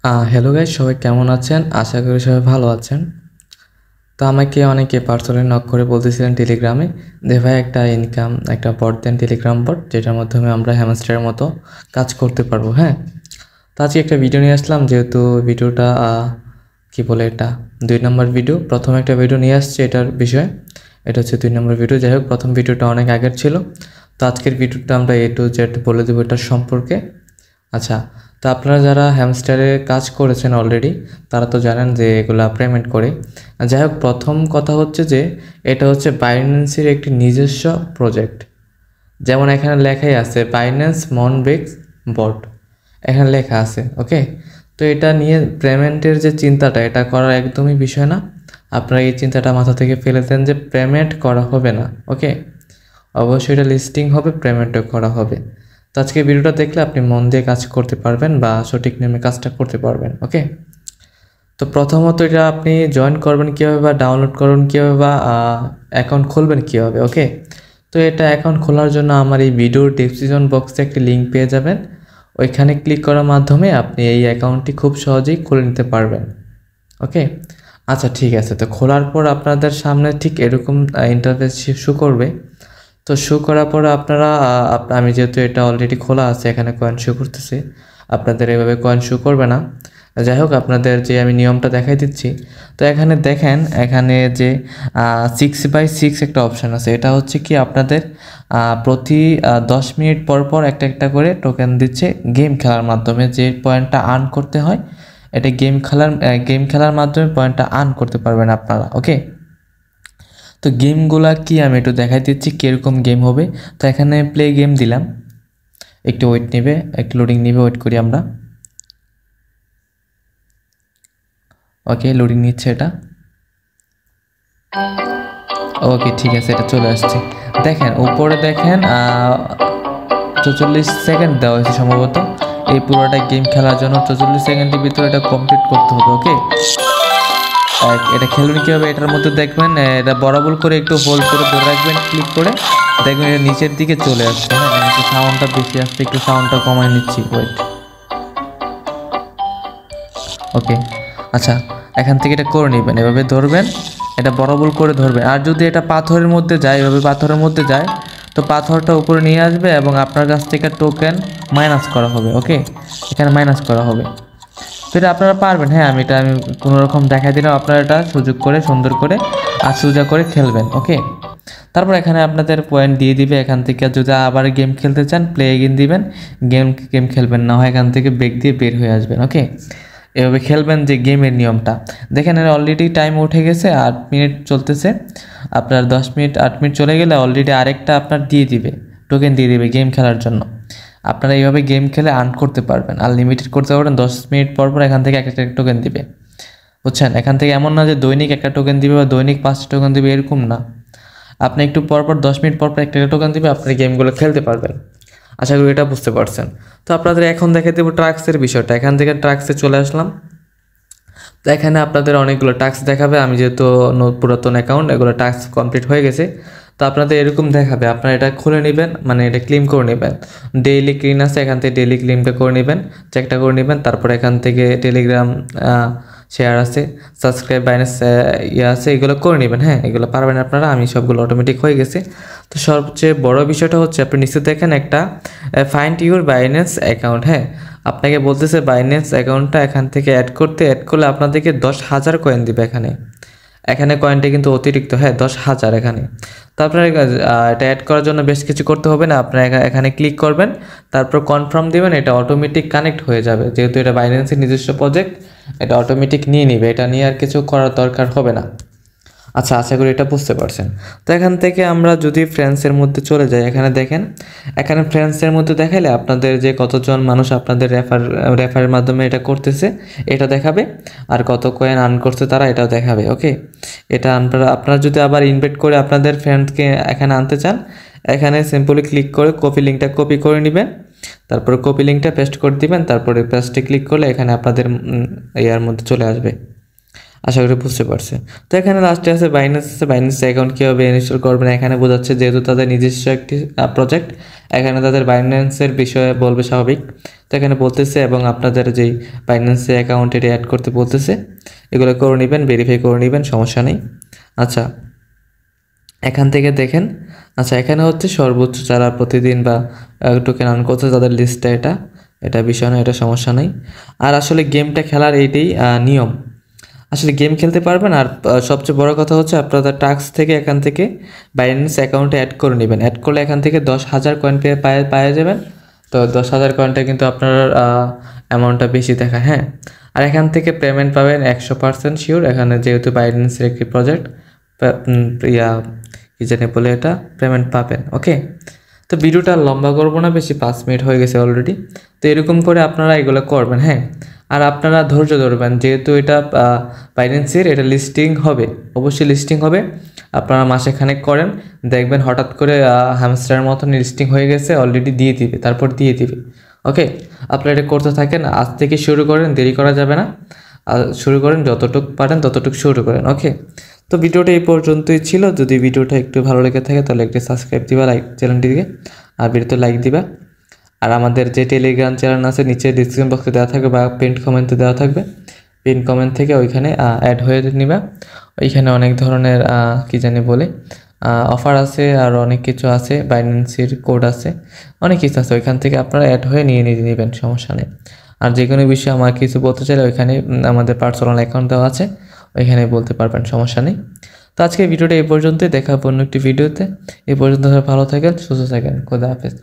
Hello guys, সবাই কেমন আছেন? আশা করি সবাই ভালো আছেন। তো আমাকে অনেকে পার্সোনালি নক করে বলতেছিলেন টেলিগ্রামে যে ভাই একটা ইনকাম একটা বট দেন, টেলিগ্রাম বট যেটার মাধ্যমে আমরা হ্যামস্টারের মতো কাজ করতে পারবো। হ্যাঁ, তো আজকে একটা ভিডিও নিয়ে আসলাম, যেহেতু ভিডিওটা কি বলে এটা 2 নম্বর ভিডিও। প্রথম একটা ভিডিও নিয়ে আসছে এটার বিষয়ে, এটা হচ্ছে 2 নম্বর ভিডিও। যাই হোক, প্রথম ভিডিওটা অনেক আগের ছিল, তো আজকের ভিডিওটা আমরা A to Z বলে দেবো এটার সম্পর্কে। আচ্ছা, তো আপনারা যারা হ্যামস্টারে কাজ করেছেন অলরেডি তারা তো জানেন যে এগুলা পেমেন্ট করে। যাই হোক, প্রথম কথা হচ্ছে যে এটা হচ্ছে বাইন্যান্সের একটি নিজস্ব প্রজেক্ট। যেমন এখানে লেখাই আছে বাইন্যান্স মনবেক্স বট, এখানে লেখা আছে। ওকে, তো এটা নিয়ে পেমেন্টের যে চিন্তাটা, এটা করার একদমই বিষয় না। আপনারা এই চিন্তাটা মাথা থেকে ফেলে দেন যে পেমেন্ট করা হবে না। ওকে, অবশ্যই এটা লিস্টিং হবে, পেমেন্টও করা হবে। তো আজকে ভিডিওটা দেখলে আপনি মন দিয়ে কাজ করতে পারবেন বা সঠিক নিয়মে কাজটা করতে পারবেন। ওকে, তো প্রথমত এটা আপনি জয়েন করবেন কীভাবে বা ডাউনলোড করবেন কীভাবে বা অ্যাকাউন্ট খুলবেন কীভাবে। ওকে, তো এটা অ্যাকাউন্ট খোলার জন্য আমার এই ভিডিওর ডেসক্রিপশন বক্সে একটি লিঙ্ক পেয়ে যাবেন। ওইখানে ক্লিক করার মাধ্যমে আপনি এই অ্যাকাউন্টটি খুব সহজেই খুলে নিতে পারবেন। ওকে, আচ্ছা ঠিক আছে। তো খোলার পর আপনাদের সামনে ঠিক এরকম ইন্টারফেস শো করবে। তো শো করার পর আপনারা আমি যেহেতু এটা অলরেডি খোলা আছে, এখানে কয়েন শো করতেছে, আপনাদের এভাবে কয়েন শো করবে না। যাই হোক, আপনাদের যে আমি নিয়মটা দেখাই দিচ্ছি। তো এখানে দেখেন, এখানে যে 6x6 একটা অপশান আছে, এটা হচ্ছে কি আপনাদের প্রতি 10 মিনিট পর পর একটা একটা করে টোকেন দিচ্ছে গেম খেলার মাধ্যমে। যে পয়েন্টটা আর্ন করতে হয়, এটা গেম খেলার মাধ্যমে পয়েন্টটা আর্ন করতে পারবেন আপনারা। ওকে, তো গেমগুলা কি আমি একটু দেখাই দিচ্ছি কীরকম গেম হবে। তো এখানে প্লে গেম দিলাম, একটু ওয়েট নেবে, একটু লোডিং নেবে, ওয়েট করি আমরা। ওকে, লোডিং নিচ্ছে এটা। ওকে ঠিক আছে, এটা চলে আসছে। দেখেন উপরে দেখেন 44 সেকেন্ড দেওয়া হয়েছে সম্ভবত। এই পুরোটা গেম খেলার জন্য 44 সেকেন্ডের ভিতরে এটা কমপ্লিট করতে হবে। ওকে, এটা খেলবেন কীভাবে, এটার মধ্যে দেখবেন এটা বরাবর করে একটু হোল্ড করে ধরে রাখবেন, ক্লিক করে দেখবেন এটা নিচের দিকে চলে আসছে। হ্যাঁ, নিচে সাউন্ডটা বেশি আসছে, একটু সাউন্ডটা কমায় নিচ্ছি, ওয়েট। ওকে, আচ্ছা, এখান থেকে এটা করে নেবেন, এভাবে ধরবেন, এটা বরাবর করে ধরবেন। আর যদি এটা পাথরের মধ্যে যায়, এভাবে পাথরের মধ্যে যায়, তো পাথরটা উপরে নিয়ে আসবে এবং আপনার কাছ থেকে টোকেন মাইনাস করা হবে। ওকে, এখানে মাইনাস করা হবে। তো এটা আপনারা পারবেন। হ্যাঁ, আমি কোনো রকম দেখাই দিলাম, আপনারা এটা সুযোগ করে সুন্দর করে আর সোজা করে খেলবেন। ওকে, তারপর এখানে আপনাদের পয়েন্ট দিয়ে দিবে। এখান থেকে যদি আবার গেম খেলতে চান, প্লে এগেইন দিবেন। গেম খেলবেন না হয় এখান থেকে ব্রেক দিয়ে বের হয়ে আসবেন। ওকে, এভাবে খেলবেন যে গেমের নিয়মটা। দেখেন এর অলরেডি টাইম উঠে গেছে, 8 মিনিট চলতেছে। আপনার 10 মিনিট 8 মিনিট চলে গেলে অলরেডি আরেকটা আপনার দিয়ে দিবে, টোকেন দিয়ে দিবে গেম খেলার জন্য। আপনারা এইভাবে গেম খেলে আর্ন করতে পারবেন, আনলিমিটেড করতে পারবেন। 10 মিনিট পর পর এখান থেকে এক একটা টোকেন দিবে, বুঝছেন? এখান থেকে এমন না যে দৈনিক একটা টোকেন দিবে বা দৈনিক 5টা টোকেন দিবে, এরকম না। আপনি একটু পর পর 10 মিনিট পর পর একটা টোকেন দিবে, আপনি গেমগুলো খেলতে পারবেন। আশা করি এটা বুঝতে পারছেন। তো আপনাদের এখন দেখে দেবো ট্রাক্সের বিষয়টা। এখান থেকে ট্রাক্সে চলে আসলাম। তো এখানে আপনাদের অনেকগুলো টাস্ক দেখাবে। আমি যেহেতু পুরাতন অ্যাকাউন্ট, এগুলো টাস্ক কমপ্লিট হয়ে গেছে। তো আপনাদের এরকম দেখাবে, আপনারা এটা খুলে নেবেন, মানে এটা ক্লেম করে নেবেন। ডেইলি ক্লিন আছে, এখান থেকে ডেইলি ক্লেমটা করে নেবেন, চেকটা করে নেবেন। তারপর এখান থেকে টেলিগ্রাম শেয়ার আছে, সাবস্ক্রাইব বাইন্যান্স আছে, এগুলো করে নেবেন। হ্যাঁ, এগুলো পারবেন আপনারা, আমি সবগুলো অটোমেটিক হয়ে গেছে। তো সবচেয়ে বড় বিষয়টা হচ্ছে আপনি নিচে দেখেন একটা ফাইন্ড ইউর বাইন্যান্স অ্যাকাউন্ট। হ্যাঁ, আপনাকে বলতেছে বাইন্যান্স অ্যাকাউন্টটা এখান থেকে অ্যাড করলে আপনাদেরকে 10,000 কয়েন দিবে। এখানে কয়েনটা কিন্তু অতিরিক্ত। হ্যাঁ, 10,000 এখানে। তো আপনার এটা অ্যাড করার জন্য বেশ কিছু করতে হবে না, আপনারা এখানে ক্লিক করবেন, তারপর কনফার্ম দিবেন, এটা অটোমেটিক কানেক্ট হয়ে যাবে। যেহেতু এটা বাইন্যান্সের নিজস্ব প্রজেক্ট, এটা অটোমেটিক নিয়ে নিবে, এটা নিয়ে আর কিছু করার দরকার হবে না। আচ্ছা, আশা করি এটা বুঝতে পারছেন। তো এখান থেকে আমরা যদি ফ্রেন্ডসের মধ্যে চলে যাই, এখানে দেখেন, এখানে ফ্রেন্ডসের মধ্যে দেখালে আপনাদের যে কতজন মানুষ আপনাদের রেফারের মাধ্যমে এটা করতেছে এটা দেখাবে, আর কত কয়েন আর্ন করছে তারা এটাও দেখাবে। ওকে, এটা আপনারা যদি আবার ইনভাইট করে আপনাদের ফ্রেন্ডকে এখানে আনতে চান, এখানে সিম্পলি ক্লিক করে কপি লিঙ্কটা কপি করে নেবেন, তারপরে কপি লিঙ্কটা পেস্ট করে দিবেন, তারপরে পেস্টে ক্লিক করলে এখানে আপনাদের ইয়ার মধ্যে চলে আসবে। আশা করি বুঝতে পারছে। তো এখানে লাস্টে আছে বাইন্যান্স আছে, বাইন্যান্স অ্যাকাউন্ট কীভাবে ইনস্টল করবেন এখানে বোঝাচ্ছে, যেহেতু তাদের নিজস্ব একটি প্রজেক্ট, এখানে তাদের বাইন্যান্সের বিষয়ে বলবে স্বাভাবিক। তো এখানে বলতেছে এবং আপনাদের যেই বাইন্যান্সে অ্যাকাউন্ট এটা অ্যাড করতে বলতেছে, এগুলো করে নেবেন, ভেরিফাই করে নেবেন, সমস্যা নেই। আচ্ছা এখান থেকে দেখেন, আচ্ছা এখানে হচ্ছে সর্বোচ্চ যারা প্রতিদিন বা টোকেন আর্ন করছে তাদের লিস্টটা এটা বিষয় না, এটা সমস্যা নেই। আর আসলে গেমটা খেলার এইটাই নিয়ম, আসলে গেম খেলতে পারবেন। আর সবচেয়ে বড় কথা হচ্ছে আপনাদের টাস্ক থেকে এখান থেকে বাইন্যান্স অ্যাকাউন্টে অ্যাড করে নেবেন, অ্যাড করলে এখান থেকে 10,000 কয়েন পাওয়া যাবেন। তো 10,000 কয়েনটা কিন্তু আপনার অ্যামাউন্টটা বেশি দেখায়, হ্যাঁ। আর এখান থেকে পেমেন্ট পাবেন 100% শিওর, এখানে যেহেতু বাইন্যান্সের একটি প্রজেক্ট, কি জানি বলে এটা, পেমেন্ট পাবেন। ওকে, তো ভিডিওটা লম্বা করবো না, বেশি 5 মিনিট হয়ে গেছে অলরেডি। তো এরকম করে আপনারা এগুলো করবেন, হ্যাঁ। আর আপনারা ধৈর্য ধরবেন, যেহেতু এটা বাইন্যান্সের এটা লিস্টিং হবে, অবশ্যই লিস্টিং হবে। আপনারা মাসে খানেক করেন, দেখবেন হঠাৎ করে হ্যামস্টারের মতন লিস্টিং হয়ে গেছে, অলরেডি দিয়ে দিবে, তারপর দিয়ে দিবে। ওকে, আপনারা এটা করতে থাকেন, আজ থেকে শুরু করেন, দেরি করা যাবে না। শুরু করেন, যতটুকু পারেন ততটুকু শুরু করেন। ওকে, তো ভিডিওটা এই পর্যন্তই ছিল। যদি ভিডিওটা একটু ভালো লেগে থাকে তাহলে একটু সাবস্ক্রাইব দিবা, লাইক চ্যানেলটিকে, আর ভিডিওতে লাইক দিবা। আর আমাদের যে টেলিগ্রাম চ্যানেল আছে নিচে ডিসক্রিপশন বক্সে দেওয়া থাকবে বা পিন কমেন্টে দেওয়া থাকবে, পিন কমেন্ট থেকে ওইখানে অ্যাড হয়ে নিবা। ওইখানে অনেক ধরনের কি জানি বলে অফার আছে, আর অনেক কিছু আছে, বাইন্যান্সের কোড আছে, অনেক কিছু আছে, ওইখান থেকে আপনারা অ্যাড হয়ে নিয়ে নেবেন, সমস্যা নেই। আর যে কোনো বিষয়ে আমার কিছু বলতে চাইলে ওইখানে আমাদের পার্সোনাল অ্যাকাউন্ট দেওয়া আছে, ওইখানে বলতে পারবেন, সমস্যা নেই। তো আজকে ভিডিওটা এই পর্যন্তই, দেখা হবে অন্য একটি ভিডিওতে। এই পর্যন্ত ভালো থাকেন, সুস্থ থাকেন, খোদা হাফেজ।